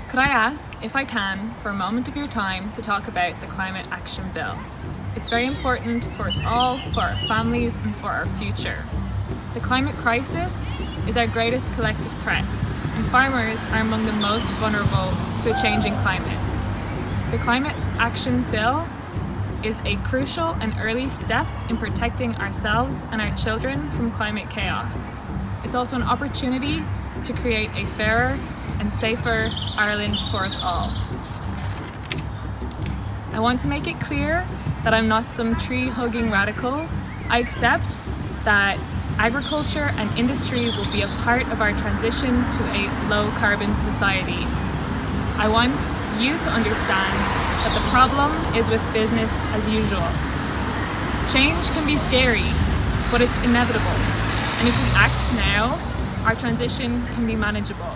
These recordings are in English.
Could I ask, if I can, for a moment of your time to talk about the Climate Action Bill? It's very important for us all, for our families and for our future. The climate crisis is our greatest collective threat, and farmers are among the most vulnerable to a changing climate. The Climate Action Bill is a crucial and early step in protecting ourselves and our children from climate chaos. It's also an opportunity to create a fairer and safer Ireland for us all. I want to make it clear that I'm not some tree-hugging radical. I accept that agriculture and industry will be a part of our transition to a low-carbon society. I want you to understand that the problem is with business as usual. Change can be scary, but it's inevitable. And if we act now, our transition can be manageable.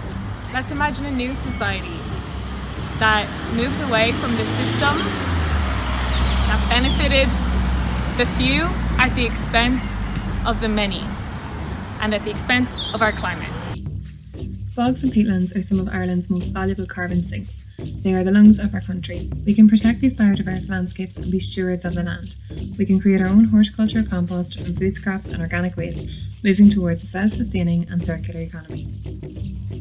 Let's imagine a new society that moves away from the system that benefited the few at the expense of the many and at the expense of our climate. Bogs and peatlands are some of Ireland's most valuable carbon sinks. They are the lungs of our country. We can protect these biodiverse landscapes and be stewards of the land. We can create our own horticultural compost from food scraps and organic waste, moving towards a self-sustaining and circular economy.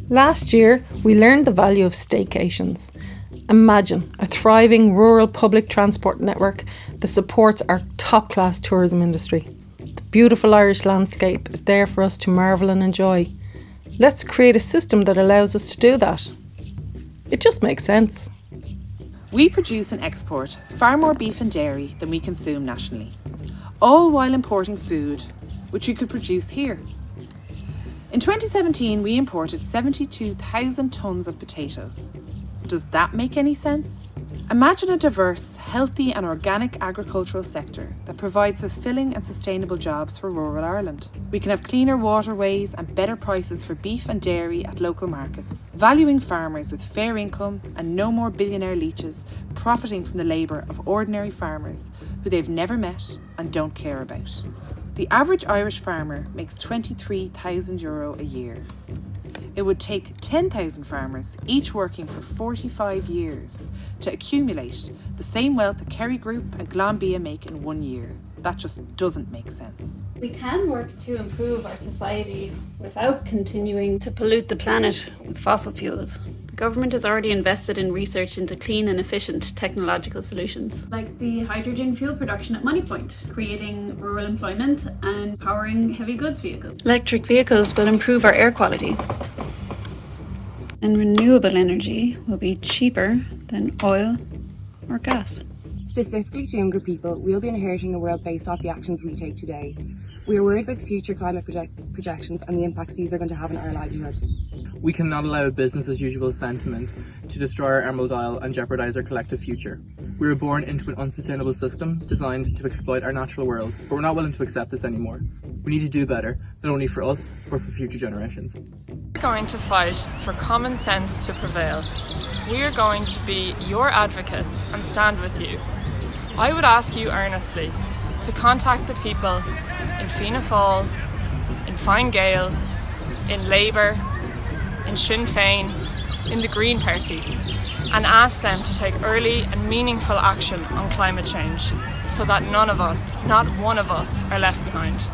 Last year, we learned the value of staycations. Imagine a thriving rural public transport network that supports our top-class tourism industry. The beautiful Irish landscape is there for us to marvel and enjoy. Let's create a system that allows us to do that. It just makes sense. We produce and export far more beef and dairy than we consume nationally, all while importing food which we could produce here. In 2017, we imported 72,000 tonnes of potatoes. Does that make any sense? Imagine a diverse, healthy and organic agricultural sector that provides fulfilling and sustainable jobs for rural Ireland. We can have cleaner waterways and better prices for beef and dairy at local markets, valuing farmers with fair income and no more billionaire leeches profiting from the labour of ordinary farmers who they've never met and don't care about. The average Irish farmer makes €23,000 a year. It would take 10,000 farmers, each working for 45 years, to accumulate the same wealth that Kerry Group and Glanbia make in 1 year. That just doesn't make sense. We can work to improve our society without continuing to pollute the planet with fossil fuels. The government has already invested in research into clean and efficient technological solutions, like the hydrogen fuel production at Moneypoint, creating rural employment and powering heavy goods vehicles. Electric vehicles will improve our air quality. And renewable energy will be cheaper than oil or gas. Specifically to younger people, we'll be inheriting a world based off the actions we take today. We are worried about the future climate projections and the impacts these are going to have on our livelihoods. We cannot allow a business as usual sentiment to destroy our Emerald Isle and jeopardise our collective future. We were born into an unsustainable system designed to exploit our natural world, but we're not willing to accept this anymore. We need to do better, not only for us, but for future generations. We're going to fight for common sense to prevail. We are going to be your advocates and stand with you. I would ask you earnestly to contact the people in Fianna Fáil, in Fine Gael, in Labour, in Sinn Féin, in the Green Party, and ask them to take early and meaningful action on climate change so that none of us, not one of us, are left behind.